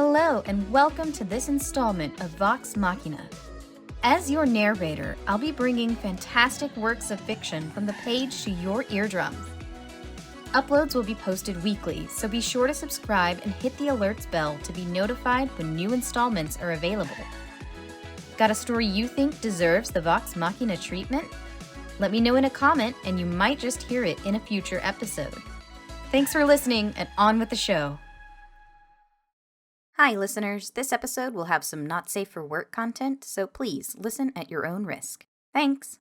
Hello and welcome to this installment of Vox Machina. As your narrator, I'll be bringing fantastic works of fiction from the page to your eardrums. Uploads will be posted weekly, so be sure to subscribe and hit the alerts bell to be notified when new installments are available. Got a story you think deserves the Vox Machina treatment? Let me know in a comment and you might just hear it in a future episode. Thanks for listening and on with the show. Hi listeners, this episode will have some not safe for work content, so please listen at your own risk. Thanks!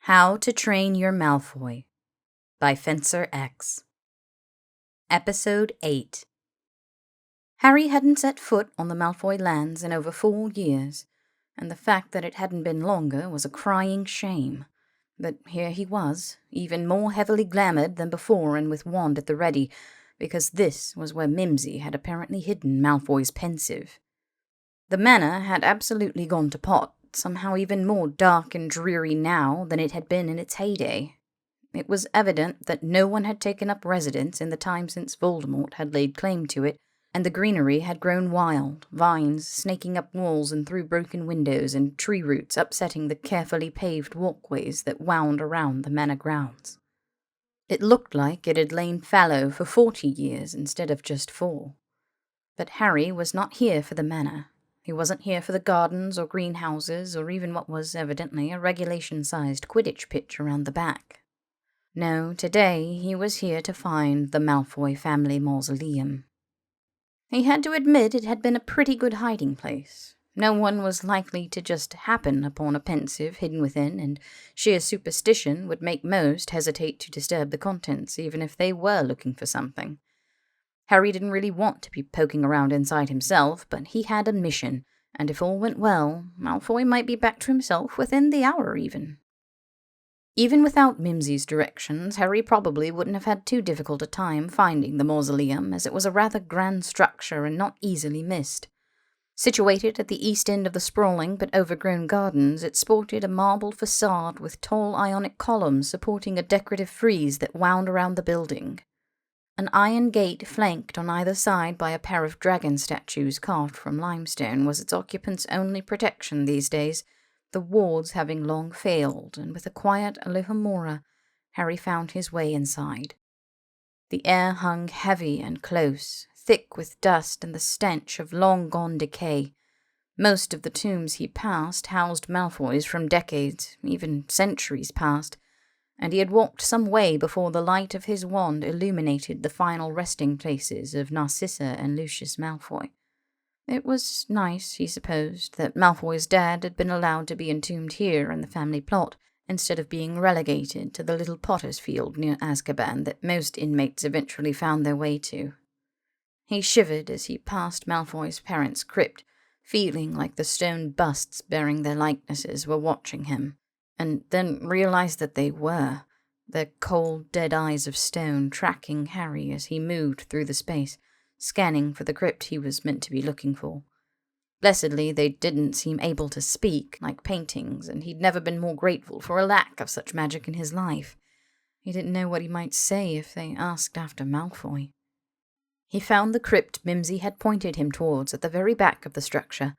How to Train Your Malfoy by Fencer X. Episode 8. Harry hadn't set foot on the Malfoy lands in over 4 years, and the fact that it hadn't been longer was a crying shame. But here he was, even more heavily glamoured than before and with wand at the ready, because this was where Mimsy had apparently hidden Malfoy's pensive. The manor had absolutely gone to pot, somehow even more dark and dreary now than it had been in its heyday. It was evident that no one had taken up residence in the time since Voldemort had laid claim to it, and the greenery had grown wild, vines snaking up walls and through broken windows, and tree roots upsetting the carefully paved walkways that wound around the manor grounds. It looked like it had lain fallow for 40 years instead of just 4. But Harry was not here for the manor. He wasn't here for the gardens or greenhouses or even what was evidently a regulation-sized Quidditch pitch around the back. No, today he was here to find the Malfoy family mausoleum. He had to admit it had been a pretty good hiding place. No one was likely to just happen upon a pensive hidden within, and sheer superstition would make most hesitate to disturb the contents, even if they were looking for something. Harry didn't really want to be poking around inside himself, but he had a mission, and if all went well, Malfoy might be back to himself within the hour even. Even without Mimsy's directions, Harry probably wouldn't have had too difficult a time finding the mausoleum, as it was a rather grand structure and not easily missed. Situated at the east end of the sprawling but overgrown gardens, it sported a marble facade with tall Ionic columns supporting a decorative frieze that wound around the building. An iron gate flanked on either side by a pair of dragon statues carved from limestone was its occupants' only protection these days, the wards having long failed, and with a quiet alohomora, Harry found his way inside. The air hung heavy and close, thick with dust and the stench of long-gone decay. Most of the tombs he passed housed Malfoys from decades, even centuries past, and he had walked some way before the light of his wand illuminated the final resting places of Narcissa and Lucius Malfoy. It was nice, he supposed, that Malfoy's dad had been allowed to be entombed here in the family plot, instead of being relegated to the little potter's field near Azkaban that most inmates eventually found their way to. He shivered as he passed Malfoy's parents' crypt, feeling like the stone busts bearing their likenesses were watching him, and then realized that they were, their cold, dead eyes of stone tracking Harry as he moved through the space, scanning for the crypt he was meant to be looking for. Blessedly, they didn't seem able to speak, like paintings, and he'd never been more grateful for a lack of such magic in his life. He didn't know what he might say if they asked after Malfoy. He found the crypt Mimsy had pointed him towards at the very back of the structure,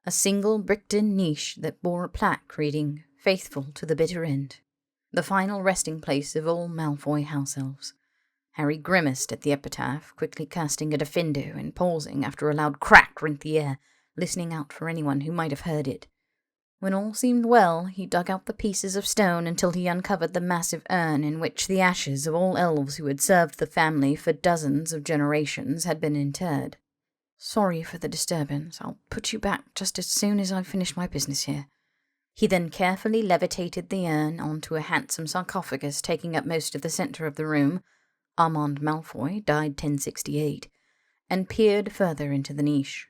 a single bricked-in niche that bore a plaque reading, "Faithful to the bitter end," the final resting place of all Malfoy house elves. Harry grimaced at the epitaph, quickly casting a Defendo and pausing after a loud crack rent the air, listening out for anyone who might have heard it. When all seemed well, he dug out the pieces of stone until he uncovered the massive urn in which the ashes of all elves who had served the family for dozens of generations had been interred. "Sorry for the disturbance. I'll put you back just as soon as I've finished my business here." He then carefully levitated the urn onto a handsome sarcophagus taking up most of the centre of the room. Armand Malfoy died 1068, and peered further into the niche.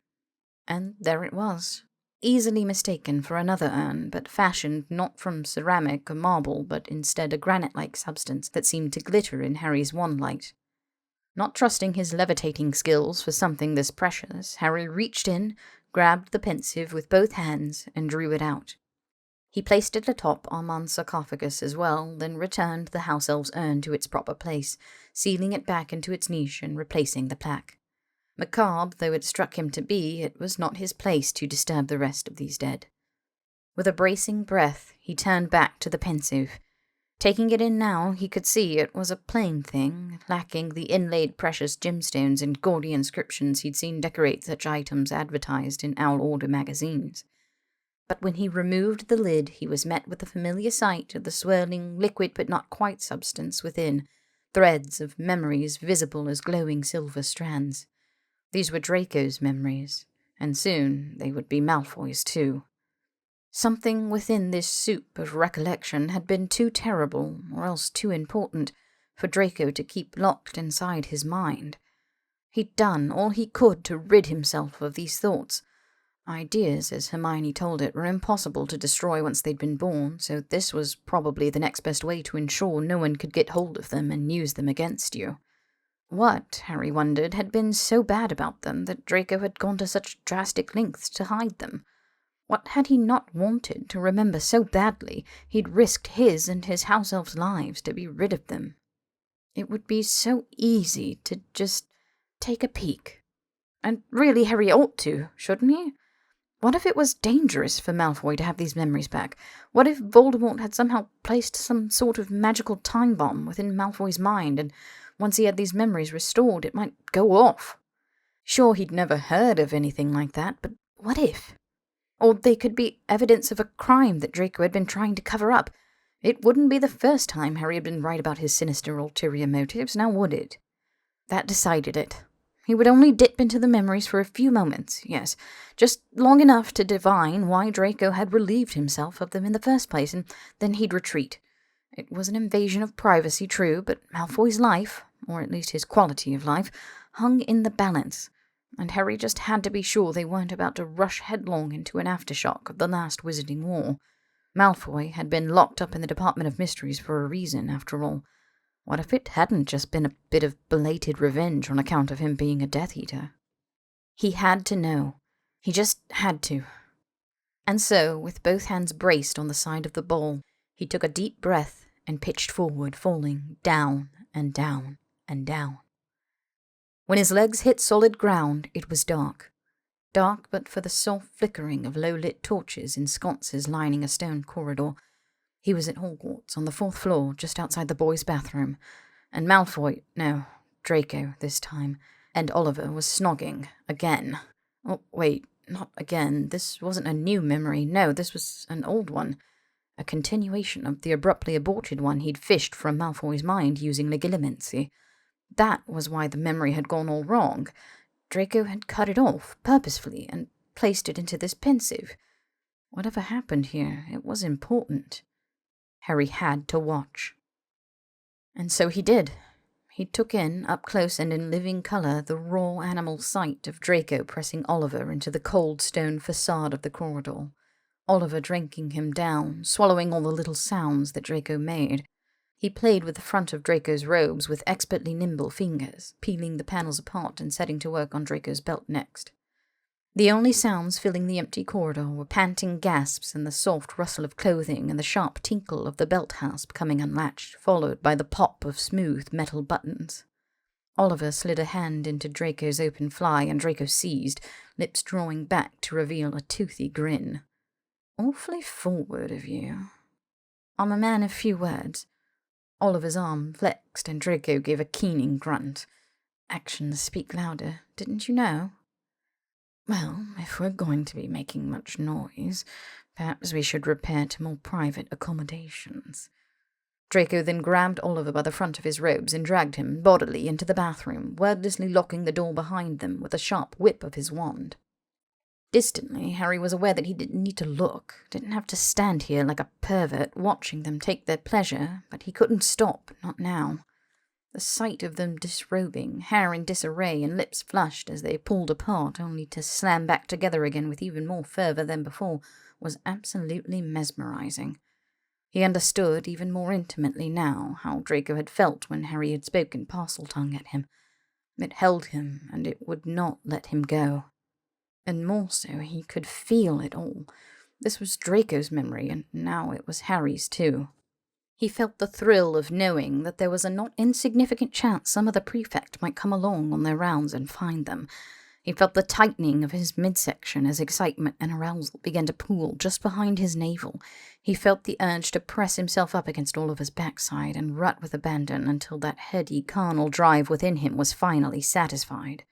And there it was. Easily mistaken for another urn, but fashioned not from ceramic or marble, but instead a granite-like substance that seemed to glitter in Harry's wand light. Not trusting his levitating skills for something this precious, Harry reached in, grabbed the pensive with both hands, and drew it out. He placed it atop Armand's sarcophagus as well, then returned the house elf's urn to its proper place, sealing it back into its niche and replacing the plaque. Macabre though it struck him to be, it was not his place to disturb the rest of these dead. With a bracing breath, he turned back to the pensive. Taking it in now, he could see it was a plain thing, lacking the inlaid precious gemstones and gaudy inscriptions he'd seen decorate such items advertised in Owl Order magazines. But when he removed the lid, he was met with the familiar sight of the swirling, liquid but not quite substance within, threads of memories visible as glowing silver strands. These were Draco's memories, and soon they would be Malfoy's too. Something within this soup of recollection had been too terrible, or else too important, for Draco to keep locked inside his mind. He'd done all he could to rid himself of these thoughts. Ideas, as Hermione told it, were impossible to destroy once they'd been born, so this was probably the next best way to ensure no one could get hold of them and use them against you. What, Harry wondered, had been so bad about them that Draco had gone to such drastic lengths to hide them? What had he not wanted to remember so badly he'd risked his and his house elf's lives to be rid of them? It would be so easy to just take a peek. And really Harry ought to, shouldn't he? What if it was dangerous for Malfoy to have these memories back? What if Voldemort had somehow placed some sort of magical time bomb within Malfoy's mind, and once he had these memories restored, it might go off? Sure, he'd never heard of anything like that, but what if? Or they could be evidence of a crime that Draco had been trying to cover up. It wouldn't be the first time Harry had been right about his sinister ulterior motives, now would it? That decided it. He would only dip into the memories for a few moments, yes, just long enough to divine why Draco had relieved himself of them in the first place, and then he'd retreat. It was an invasion of privacy, true, but Malfoy's life, or at least his quality of life, hung in the balance, and Harry just had to be sure they weren't about to rush headlong into an aftershock of the last Wizarding War. Malfoy had been locked up in the Department of Mysteries for a reason, after all. What if it hadn't just been a bit of belated revenge on account of him being a Death Eater? He had to know. He just had to. And so, with both hands braced on the side of the bowl, he took a deep breath and pitched forward, falling down and down and down. When his legs hit solid ground, it was dark. Dark but for the soft flickering of low-lit torches in sconces lining a stone corridor. He was at Hogwarts, on the 4th floor, just outside the boys' bathroom, and Draco this time, and Oliver was snogging, again. Oh, wait, not again. This wasn't a new memory. No, this was an old one. A continuation of the abruptly aborted one he'd fished from Malfoy's mind using legilimency. That was why the memory had gone all wrong. Draco had cut it off, purposefully, and placed it into this pensive. Whatever happened here, it was important. Harry had to watch. And so he did. He took in, up close and in living colour, the raw animal sight of Draco pressing Oliver into the cold stone facade of the corridor. Oliver drinking him down, swallowing all the little sounds that Draco made. He played with the front of Draco's robes with expertly nimble fingers, peeling the panels apart and setting to work on Draco's belt next. The only sounds filling the empty corridor were panting gasps and the soft rustle of clothing and the sharp tinkle of the belt hasp coming unlatched, followed by the pop of smooth metal buttons. Oliver slid a hand into Draco's open fly and Draco seized, lips drawing back to reveal a toothy grin. "Awfully forward of you. I'm a man of few words." Oliver's arm flexed and Draco gave a keening grunt. "Actions speak louder, didn't you know?" "Well, if we're going to be making much noise, perhaps we should repair to more private accommodations." Draco then grabbed Oliver by the front of his robes and dragged him bodily into the bathroom, wordlessly locking the door behind them with a sharp whip of his wand. Distantly, Harry was aware that he didn't need to look, didn't have to stand here like a pervert watching them take their pleasure, but he couldn't stop, not now. The sight of them disrobing, hair in disarray and lips flushed as they pulled apart only to slam back together again with even more fervour than before, was absolutely mesmerizing. He understood even more intimately now how Draco had felt when Harry had spoken Parseltongue at him. It held him, and it would not let him go. And more so, he could feel it all. This was Draco's memory, and now it was Harry's too. He felt the thrill of knowing that there was a not insignificant chance some other prefect might come along on their rounds and find them. He felt the tightening of his midsection as excitement and arousal began to pool just behind his navel. He felt the urge to press himself up against Oliver's backside and rut with abandon until that heady, carnal drive within him was finally satisfied.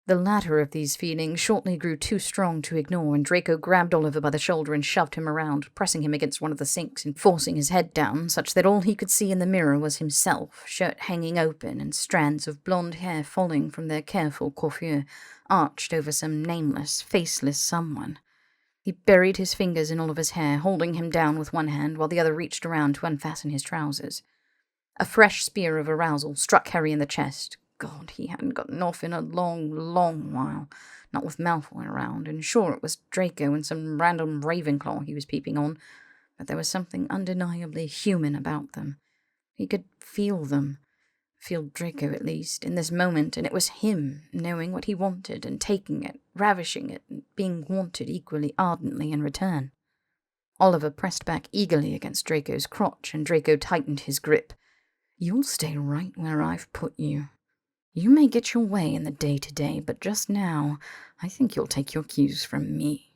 The latter of these feelings shortly grew too strong to ignore, and Draco grabbed Oliver by the shoulder and shoved him around, pressing him against one of the sinks and forcing his head down, such that all he could see in the mirror was himself, shirt hanging open and strands of blonde hair falling from their careful coiffure, arched over some nameless, faceless someone. He buried his fingers in Oliver's hair, holding him down with one hand while the other reached around to unfasten his trousers. A fresh spear of arousal struck Harry in the chest. God, he hadn't gotten off in a long, long while, not with Malfoy around, and sure it was Draco and some random Ravenclaw he was peeping on, but there was something undeniably human about them. He could feel them, feel Draco at least, in this moment, and it was him, knowing what he wanted and taking it, ravishing it, and being wanted equally ardently in return. Oliver pressed back eagerly against Draco's crotch, and Draco tightened his grip. "You'll stay right where I've put you. You may get your way in the day-to-day, but just now, I think you'll take your cues from me."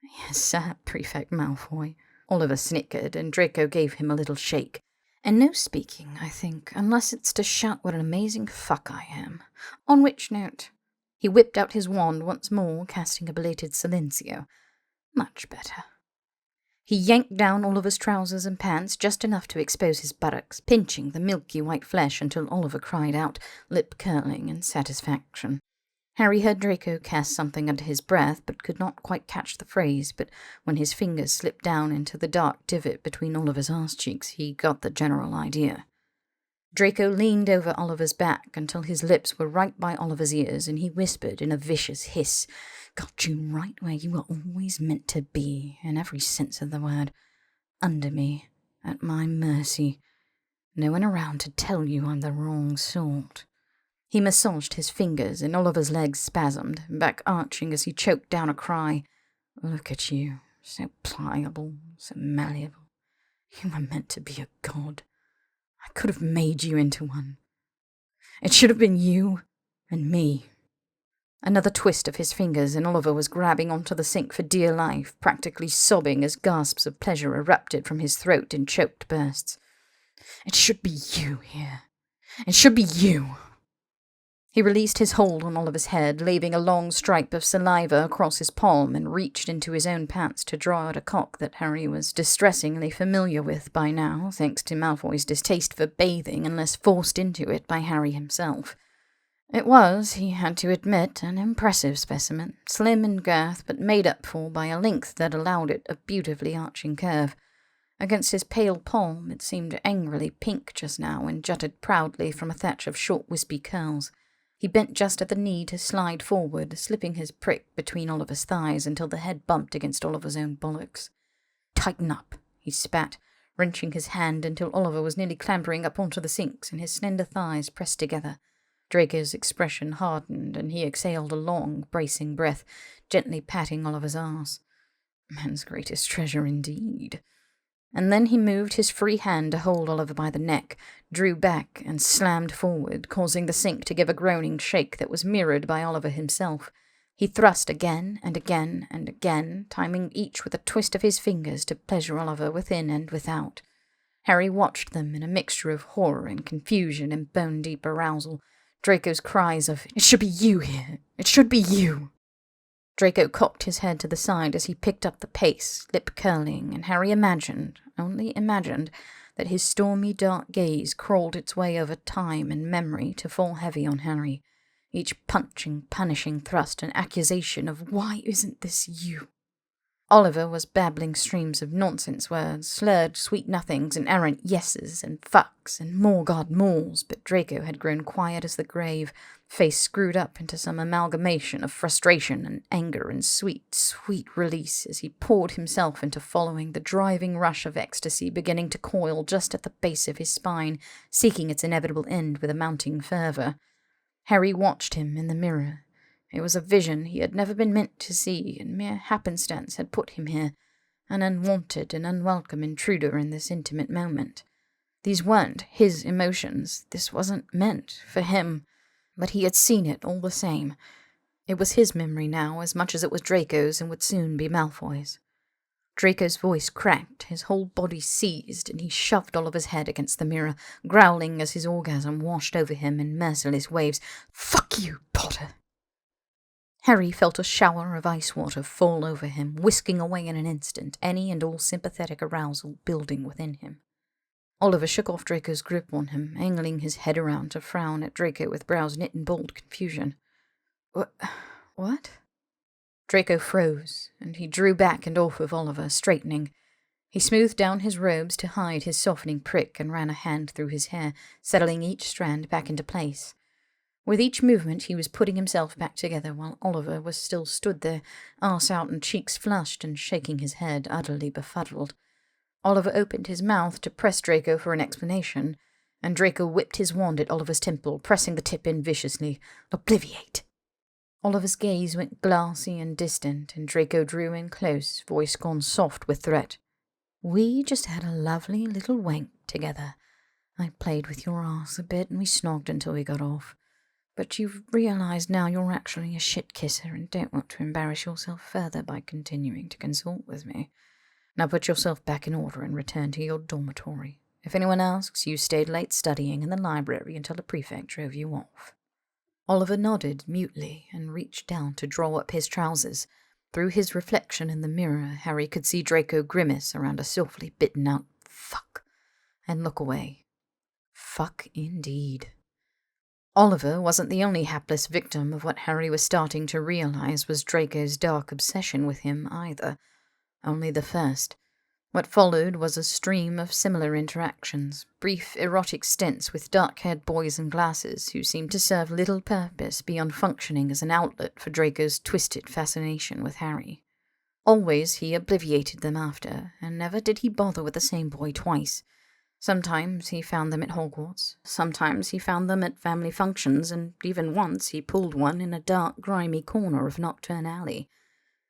"Yes, sir, Prefect Malfoy," Oliver snickered, and Draco gave him a little shake. "And no speaking, I think, unless it's to shout what an amazing fuck I am. On which note..." He whipped out his wand once more, casting a belated silencio. "Much better." He yanked down Oliver's trousers and pants just enough to expose his buttocks, pinching the milky white flesh until Oliver cried out, lip curling in satisfaction. Harry heard Draco cast something under his breath, but could not quite catch the phrase, but when his fingers slipped down into the dark divot between Oliver's arse cheeks, he got the general idea. Draco leaned over Oliver's back until his lips were right by Oliver's ears, and he whispered in a vicious hiss, "Got you right where you were always meant to be, in every sense of the word. Under me, at my mercy. No one around to tell you I'm the wrong sort." He massaged his fingers, and Oliver's legs spasmed, back arching as he choked down a cry. "Look at you, so pliable, so malleable. You were meant to be a god. I could have made you into one. It should have been you and me." Another twist of his fingers, and Oliver was grabbing onto the sink for dear life, practically sobbing as gasps of pleasure erupted from his throat in choked bursts. "It should be you here. It should be you." He released his hold on Oliver's head, leaving a long stripe of saliva across his palm, and reached into his own pants to draw out a cock that Harry was distressingly familiar with by now, thanks to Malfoy's distaste for bathing unless forced into it by Harry himself. It was, he had to admit, an impressive specimen, slim in girth, but made up for by a length that allowed it a beautifully arching curve. Against his pale palm it seemed angrily pink just now, and jutted proudly from a thatch of short wispy curls. He bent just at the knee to slide forward, slipping his prick between Oliver's thighs until the head bumped against Oliver's own bollocks. "Tighten up," he spat, wrenching his hand until Oliver was nearly clambering up onto the sinks and his slender thighs pressed together. Draco's expression hardened, and he exhaled a long, bracing breath, gently patting Oliver's arse. Man's greatest treasure indeed. And then he moved his free hand to hold Oliver by the neck, drew back, and slammed forward, causing the sink to give a groaning shake that was mirrored by Oliver himself. He thrust again and again and again, timing each with a twist of his fingers to pleasure Oliver within and without. Harry watched them in a mixture of horror and confusion and bone-deep arousal. Draco's cries of, "It should be you here! It should be you!" Draco cocked his head to the side as he picked up the pace, lip curling, and Harry imagined, only imagined, that his stormy dark gaze crawled its way over time and memory to fall heavy on Harry, each punching, punishing thrust an accusation of, "Why isn't this you?" Oliver was babbling streams of nonsense words, slurred sweet nothings and errant yeses and fucks and more god mores, but Draco had grown quiet as the grave, face screwed up into some amalgamation of frustration and anger and sweet, sweet release as he poured himself into following the driving rush of ecstasy beginning to coil just at the base of his spine, seeking its inevitable end with a mounting fervour. Harry watched him in the mirror. It was a vision he had never been meant to see, and mere happenstance had put him here. an unwanted and unwelcome intruder in this intimate moment. These weren't his emotions, this wasn't meant for him, but he had seen it all the same. It was his memory now, as much as it was Draco's and would soon be Malfoy's. Draco's voice cracked, his whole body seized, and he shoved Oliver's head against the mirror, growling as his orgasm washed over him in merciless waves. "Fuck you, Potter!" Harry felt a shower of ice water fall over him, whisking away in an instant any and all sympathetic arousal building within him. Oliver shook off Draco's grip on him, angling his head around to frown at Draco with brows knit in bold confusion. What? Draco froze, and he drew back and off of Oliver, straightening. He smoothed down his robes to hide his softening prick and ran a hand through his hair, settling each strand back into place. With each movement he was putting himself back together, while Oliver was still stood there, arse out and cheeks flushed and shaking his head, utterly befuddled. Oliver opened his mouth to press Draco for an explanation, and Draco whipped his wand at Oliver's temple, pressing the tip in viciously. "Obliviate!" Oliver's gaze went glassy and distant, and Draco drew in close, voice gone soft with threat. "We just had a lovely little wank together. I played with your arse a bit, and we snogged until we got off. But you've realized now you're actually a shit kisser and don't want to embarrass yourself further by continuing to consort with me. Now put yourself back in order and return to your dormitory. If anyone asks, you stayed late studying in the library until the prefect drove you off." Oliver nodded mutely and reached down to draw up his trousers. Through his reflection in the mirror, Harry could see Draco grimace around a softly bitten-out "fuck" and look away. Fuck indeed. Oliver wasn't the only hapless victim of what Harry was starting to realize was Draco's dark obsession with him either. Only the first. What followed was a stream of similar interactions, brief erotic stints with dark-haired boys in glasses who seemed to serve little purpose beyond functioning as an outlet for Draco's twisted fascination with Harry. Always he obliviated them after, and never did he bother with the same boy twice. Sometimes he found them at Hogwarts, sometimes he found them at family functions, and even once he pulled one in a dark, grimy corner of Nocturne Alley.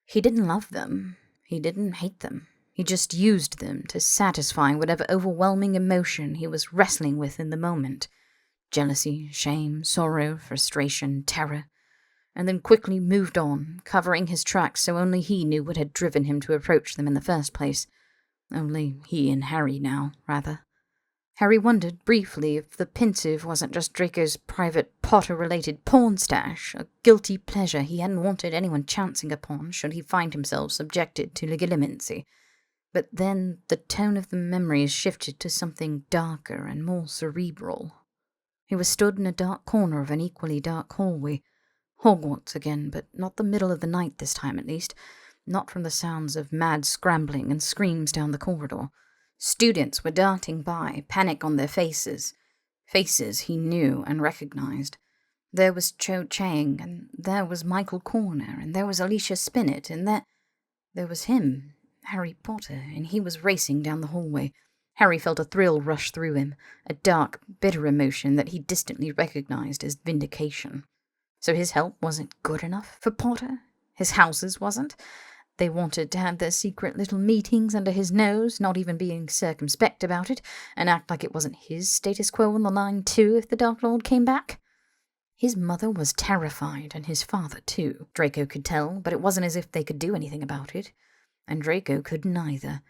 He didn't love them. He didn't hate them. He just used them to satisfy whatever overwhelming emotion he was wrestling with in the moment. Jealousy, shame, sorrow, frustration, terror. And then quickly moved on, covering his tracks so only he knew what had driven him to approach them in the first place. Only he and Harry now, rather. Harry wondered briefly if the pensive wasn't just Draco's private Potter-related porn stash, a guilty pleasure he hadn't wanted anyone chancing upon should he find himself subjected to legilimency. But then the tone of the memories shifted to something darker and more cerebral. He was stood in a dark corner of an equally dark hallway. Hogwarts again, but not the middle of the night this time at least, not from the sounds of mad scrambling and screams down the corridor. Students were darting by, panic on their faces. Faces he knew and recognized. There was Cho Chang, and there was Michael Corner, and there was Alicia Spinnet, and there was him, Harry Potter, and he was racing down the hallway. Harry felt a thrill rush through him, a dark, bitter emotion that he distantly recognized as vindication. So his help wasn't good enough for Potter? His houses wasn't? They wanted to have their secret little meetings under his nose, not even being circumspect about it, and act like it wasn't his status quo on the line too if the Dark Lord came back? His mother was terrified, and his father too, Draco could tell, but it wasn't as if they could do anything about it. And Draco couldn't either,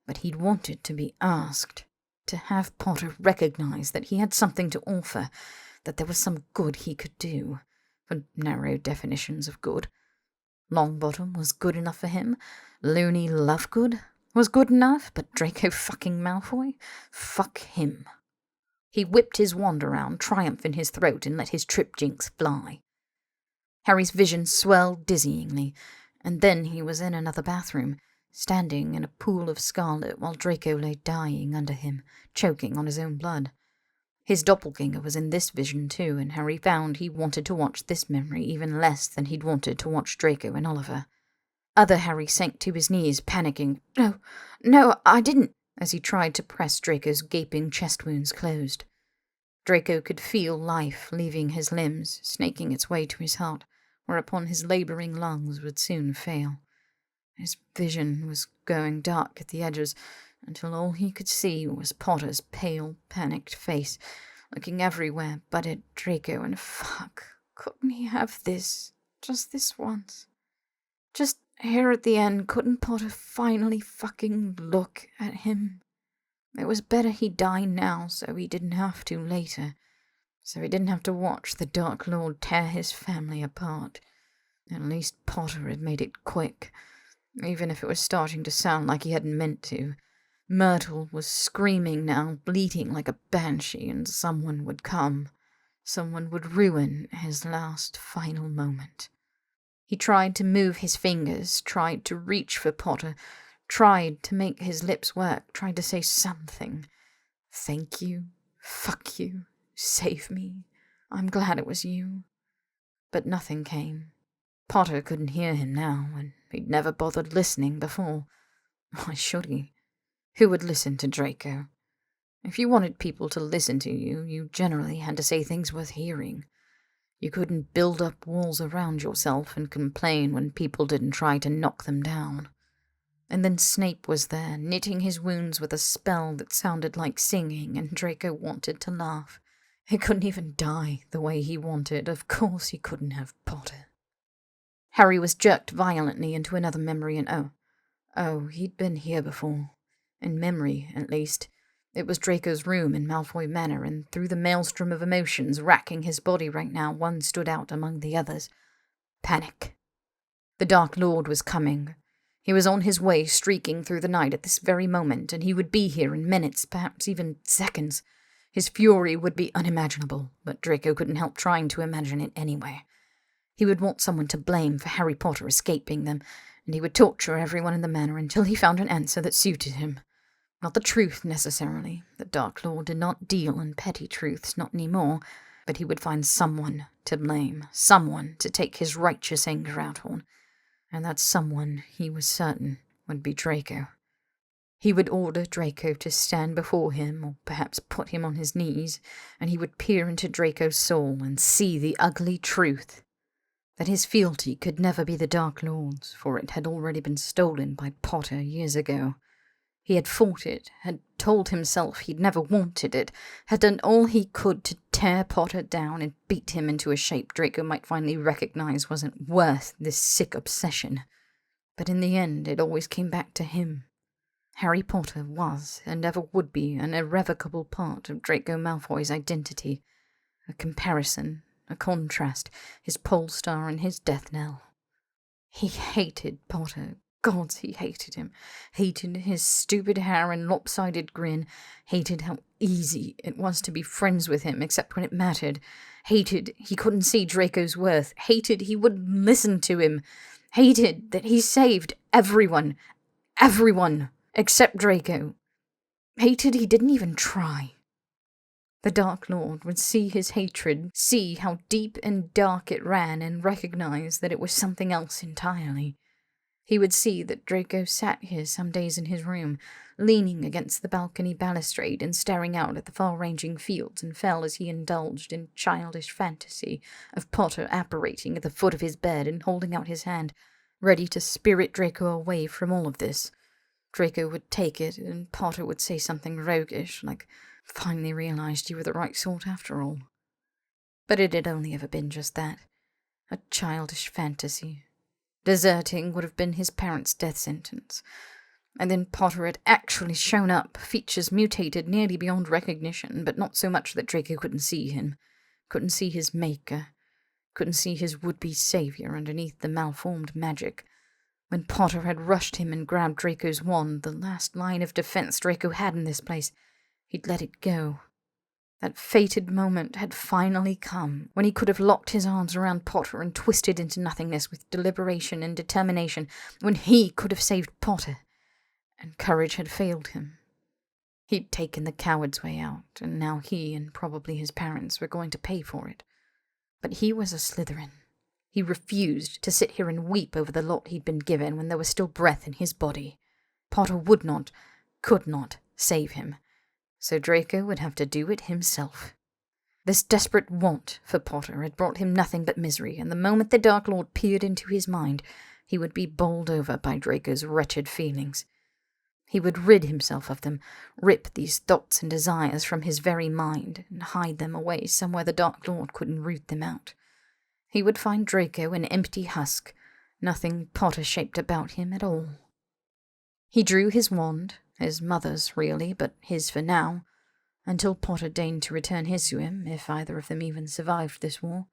but he'd wanted to be asked, to have Potter recognize that he had something to offer, that there was some good he could do, for narrow definitions of good. Longbottom was good enough for him. Loony Lovegood was good enough, but Draco fucking Malfoy? Fuck him. He whipped his wand around, triumph in his throat, and let his trip jinx fly. Harry's vision swelled dizzyingly, and then he was in another bathroom, standing in a pool of scarlet while Draco lay dying under him, choking on his own blood. His doppelganger was in this vision too, and Harry found he wanted to watch this memory even less than he'd wanted to watch Draco and Oliver. Other Harry sank to his knees, panicking. No, I didn't, as he tried to press Draco's gaping chest wounds closed. Draco could feel life leaving his limbs, snaking its way to his heart, whereupon his labouring lungs would soon fail. His vision was going dark at the edges until all he could see was Potter's pale, panicked face, looking everywhere but at Draco, and fuck, couldn't he have this, just this once? Just here at the end, couldn't Potter finally fucking look at him? It was better he die now so he didn't have to later, so he didn't have to watch the Dark Lord tear his family apart. At least Potter had made it quick, even if it was starting to sound like he hadn't meant to. Myrtle was screaming now, bleating like a banshee, and someone would come. Someone would ruin his last final moment. He tried to move his fingers, tried to reach for Potter, tried to make his lips work, tried to say something. Thank you, fuck you, save me, I'm glad it was you. But nothing came. Potter couldn't hear him now, and he'd never bothered listening before. Why should he? Who would listen to Draco? If you wanted people to listen to you, you generally had to say things worth hearing. You couldn't build up walls around yourself and complain when people didn't try to knock them down. And then Snape was there, knitting his wounds with a spell that sounded like singing, and Draco wanted to laugh. He couldn't even die the way he wanted. Of course he couldn't have Potter. Harry was jerked violently into another memory, and he'd been here before. In memory, at least. It was Draco's room in Malfoy Manor, and through the maelstrom of emotions racking his body right now, one stood out among the others. Panic. The Dark Lord was coming. He was on his way, streaking through the night at this very moment, and he would be here in minutes, perhaps even seconds. His fury would be unimaginable, but Draco couldn't help trying to imagine it anyway. He would want someone to blame for Harry Potter escaping them, and he would torture everyone in the manor until he found an answer that suited him. Not the truth, necessarily. The Dark Lord did not deal in petty truths, not anymore, but he would find someone to blame, someone to take his righteous anger out on, and that someone, he was certain, would be Draco. He would order Draco to stand before him, or perhaps put him on his knees, and he would peer into Draco's soul and see the ugly truth. That his fealty could never be the Dark Lord's, for it had already been stolen by Potter years ago. He had fought it, had told himself he'd never wanted it, had done all he could to tear Potter down and beat him into a shape Draco might finally recognize wasn't worth this sick obsession. But in the end, it always came back to him. Harry Potter was, and ever would be, an irrevocable part of Draco Malfoy's identity. A comparison, a contrast, his pole star and his death knell. He hated Potter. Gods, he hated him. Hated his stupid hair and lopsided grin. Hated how easy it was to be friends with him, except when it mattered. Hated he couldn't see Draco's worth. Hated he wouldn't listen to him. Hated that he saved everyone. Everyone, except Draco. Hated he didn't even try. The Dark Lord would see his hatred, see how deep and dark it ran, and recognize that it was something else entirely. He would see that Draco sat here some days in his room, leaning against the balcony balustrade and staring out at the far-ranging fields, and fell as he indulged in childish fantasy of Potter apparating at the foot of his bed and holding out his hand, ready to spirit Draco away from all of this. Draco would take it, and Potter would say something roguish, like, "Finally realized you were the right sort after all." But it had only ever been just that. A childish fantasy. Deserting would have been his parents' death sentence. And then Potter had actually shown up, features mutated nearly beyond recognition, but not so much that Draco couldn't see him. Couldn't see his maker. Couldn't see his would-be savior underneath the malformed magic. When Potter had rushed him and grabbed Draco's wand, the last line of defense Draco had in this place, he'd let it go. That fated moment had finally come, when he could have locked his arms around Potter and twisted into nothingness with deliberation and determination, when he could have saved Potter. And courage had failed him. He'd taken the coward's way out, and now he and probably his parents were going to pay for it. But he was a Slytherin. He refused to sit here and weep over the lot he'd been given when there was still breath in his body. Potter would not, could not, save him. So Draco would have to do it himself. This desperate want for Potter had brought him nothing but misery, and the moment the Dark Lord peered into his mind, he would be bowled over by Draco's wretched feelings. He would rid himself of them, rip these thoughts and desires from his very mind, and hide them away somewhere the Dark Lord couldn't root them out. He would find Draco an empty husk, nothing Potter-shaped about him at all. He drew his wand, his mother's really, but his for now, until Potter deigned to return his to him, if either of them even survived this war.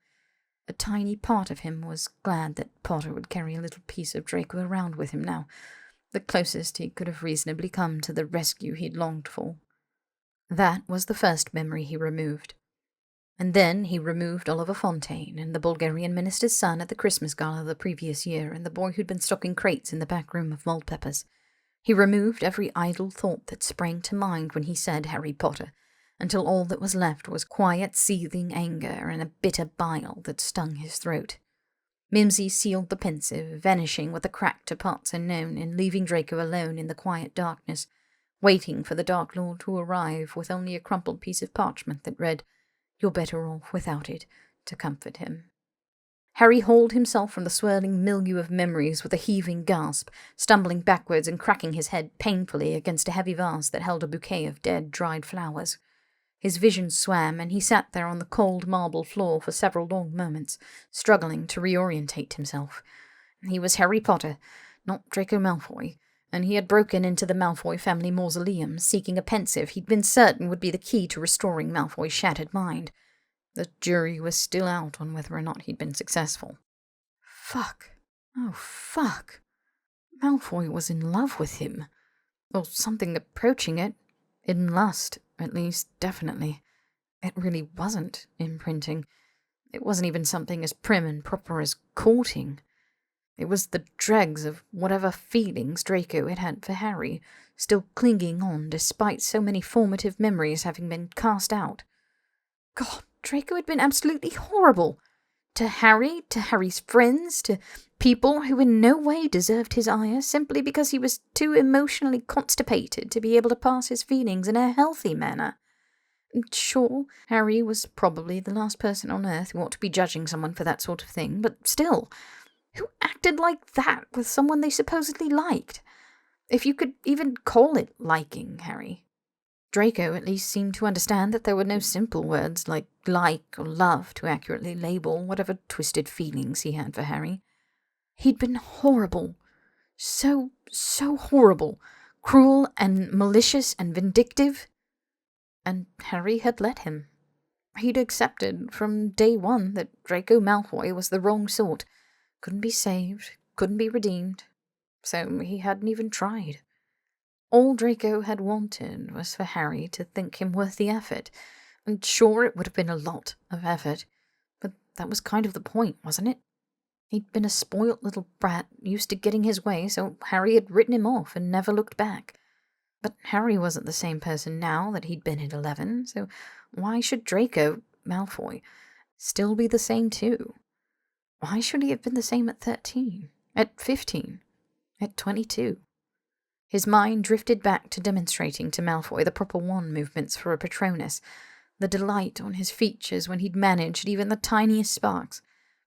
A tiny part of him was glad that Potter would carry a little piece of Draco around with him now, the closest he could have reasonably come to the rescue he'd longed for. That was the first memory he removed. And then he removed Oliver Fontaine and the Bulgarian minister's son at the Christmas gala the previous year, and the boy who'd been stocking crates in the back room of Maltpeppers. He removed every idle thought that sprang to mind when he said Harry Potter, until all that was left was quiet, seething anger and a bitter bile that stung his throat. Mimsy sealed the pensive, vanishing with a crack to parts unknown, and leaving Draco alone in the quiet darkness, waiting for the Dark Lord to arrive with only a crumpled piece of parchment that read, "You're better off without it," to comfort him. Harry hauled himself from the swirling milieu of memories with a heaving gasp, stumbling backwards and cracking his head painfully against a heavy vase that held a bouquet of dead, dried flowers. His vision swam, and he sat there on the cold marble floor for several long moments, struggling to reorientate himself. He was Harry Potter, not Draco Malfoy, and he had broken into the Malfoy family mausoleum, seeking a pensive he'd been certain would be the key to restoring Malfoy's shattered mind. The jury was still out on whether or not he'd been successful. Fuck. Oh, fuck. Malfoy was in love with him. Or something approaching it. In lust, at least, definitely. It really wasn't imprinting. It wasn't even something as prim and proper as courting. It was the dregs of whatever feelings Draco had had for Harry, still clinging on despite so many formative memories having been cast out. God, Draco had been absolutely horrible. To Harry, to Harry's friends, to people who in no way deserved his ire simply because he was too emotionally constipated to be able to pass his feelings in a healthy manner. Sure, Harry was probably the last person on earth who ought to be judging someone for that sort of thing, but still, who acted like that with someone they supposedly liked? If you could even call it liking Harry. Draco at least seemed to understand that there were no simple words like or love to accurately label whatever twisted feelings he had for Harry. He'd been horrible. So horrible. Cruel and malicious and vindictive. And Harry had let him. He'd accepted from day one that Draco Malfoy was the wrong sort. Couldn't be saved, couldn't be redeemed. So he hadn't even tried. All Draco had wanted was for Harry to think him worth the effort, and sure it would have been a lot of effort, but that was kind of the point, wasn't it? He'd been a spoilt little brat, used to getting his way, so Harry had written him off and never looked back. But Harry wasn't the same person now that he'd been at 11, so why should Draco Malfoy still be the same too? Why should he have been the same at 13, at 15, at 22? His mind drifted back to demonstrating to Malfoy the proper wand movements for a Patronus, the delight on his features when he'd managed even the tiniest sparks,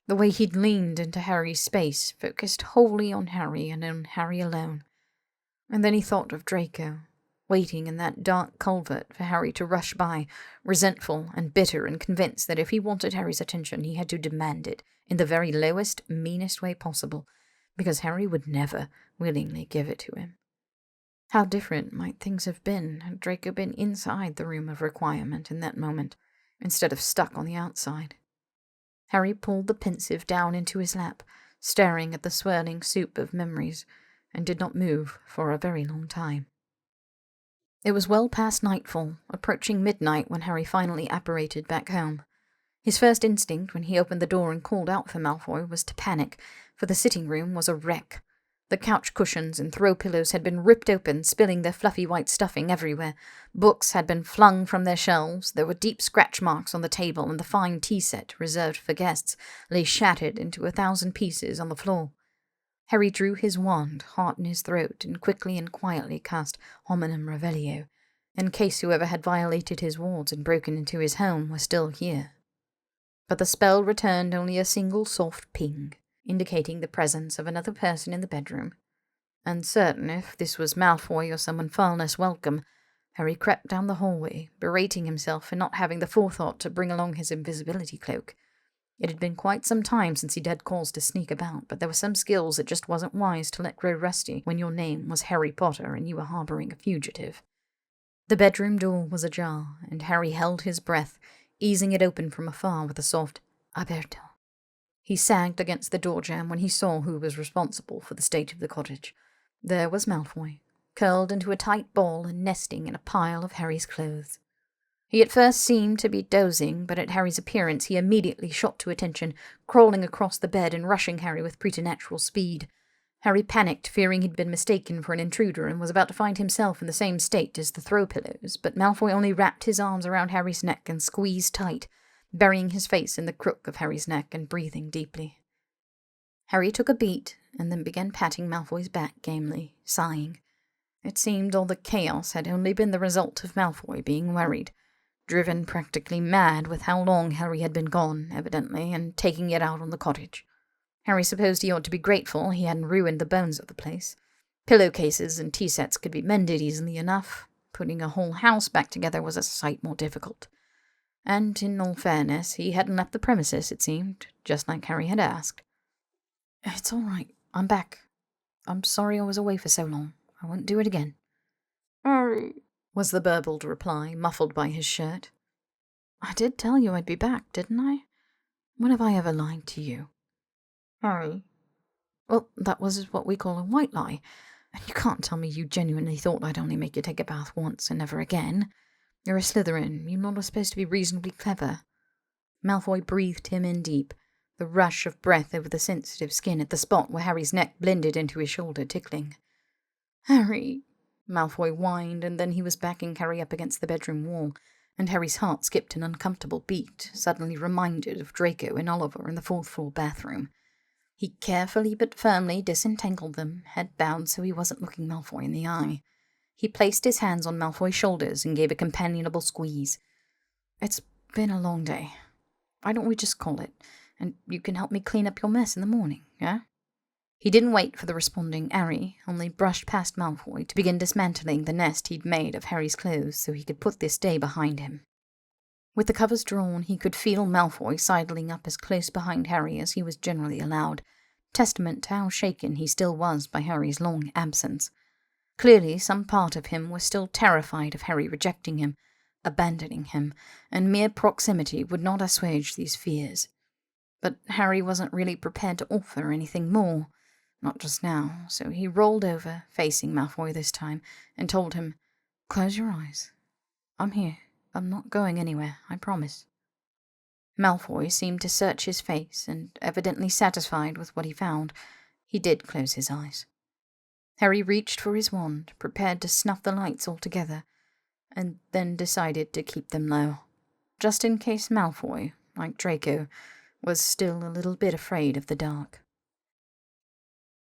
the way he'd leaned into Harry's space, focused wholly on Harry and on Harry alone. And then he thought of Draco, waiting in that dark culvert for Harry to rush by, resentful and bitter and convinced that if he wanted Harry's attention he had to demand it in the very lowest, meanest way possible, because Harry would never willingly give it to him. How different might things have been had Draco been inside the room of requirement in that moment, instead of stuck on the outside. Harry pulled the pensive down into his lap, staring at the swirling soup of memories, and did not move for a very long time. It was well past nightfall, approaching midnight when Harry finally apparated back home. His first instinct when he opened the door and called out for Malfoy was to panic, for the sitting room was a wreck. The couch cushions and throw pillows had been ripped open, spilling their fluffy white stuffing everywhere. Books had been flung from their shelves. There were deep scratch marks on the table, and the fine tea set, reserved for guests, lay shattered into 1,000 pieces on the floor. Harry drew his wand, heart in his throat, and quickly and quietly cast Hominum Revelio, in case whoever had violated his wards and broken into his home was still here. But the spell returned only a single soft ping. indicating the presence of another person in the bedroom. Uncertain if this was Malfoy or someone far less welcome, Harry crept down the hallway, berating himself for not having the forethought to bring along his invisibility cloak. It had been quite some time since he'd had cause to sneak about, but there were some skills it just wasn't wise to let grow rusty when your name was Harry Potter and you were harbouring a fugitive. The bedroom door was ajar, and Harry held his breath, easing it open from afar with a soft "Aberto." He sagged against the door jamb when he saw who was responsible for the state of the cottage. There was Malfoy, curled into a tight ball and nesting in a pile of Harry's clothes. He at first seemed to be dozing, but at Harry's appearance he immediately shot to attention, crawling across the bed and rushing Harry with preternatural speed. Harry panicked, fearing he'd been mistaken for an intruder and was about to find himself in the same state as the throw pillows, but Malfoy only wrapped his arms around Harry's neck and squeezed tight, burying his face in the crook of Harry's neck and breathing deeply. Harry took a beat and then began patting Malfoy's back gamely, sighing. It seemed all the chaos had only been the result of Malfoy being worried, driven practically mad with how long Harry had been gone, evidently, and taking it out on the cottage. Harry supposed he ought to be grateful he hadn't ruined the bones of the place. Pillowcases and tea sets could be mended easily enough. Putting a whole house back together was a sight more difficult. And, in all fairness, he hadn't left the premises, it seemed, just like Harry had asked. "It's all right. I'm back. I'm sorry I was away for so long. I won't do it again." "Harry," was the burbled reply, muffled by his shirt. "I did tell you I'd be back, didn't I? When have I ever lied to you?" "Harry." "Well, that was what we call a white lie. And you can't tell me you genuinely thought I'd only make you take a bath once and never again. You're a Slytherin. You lot are supposed to be reasonably clever." Malfoy breathed him in deep, the rush of breath over the sensitive skin at the spot where Harry's neck blended into his shoulder tickling. "Harry," Malfoy whined, and then he was backing Harry up against the bedroom wall, and Harry's heart skipped an uncomfortable beat, suddenly reminded of Draco and Oliver in the fourth-floor bathroom. He carefully but firmly disentangled them, head bowed so he wasn't looking Malfoy in the eye. He placed his hands on Malfoy's shoulders and gave a companionable squeeze. "It's been a long day. Why don't we just call it, and you can help me clean up your mess in the morning, yeah?" He didn't wait for the responding Harry, only brushed past Malfoy to begin dismantling the nest he'd made of Harry's clothes so he could put this day behind him. With the covers drawn, he could feel Malfoy sidling up as close behind Harry as he was generally allowed, testament to how shaken he still was by Harry's long absence. Clearly, some part of him was still terrified of Harry rejecting him, abandoning him, and mere proximity would not assuage these fears. But Harry wasn't really prepared to offer anything more, not just now, so he rolled over, facing Malfoy this time, and told him, "Close your eyes. I'm here. I'm not going anywhere, I promise." Malfoy seemed to search his face, and, evidently satisfied with what he found, he did close his eyes. Harry reached for his wand, prepared to snuff the lights altogether, and then decided to keep them low, just in case Malfoy, like Draco, was still a little bit afraid of the dark.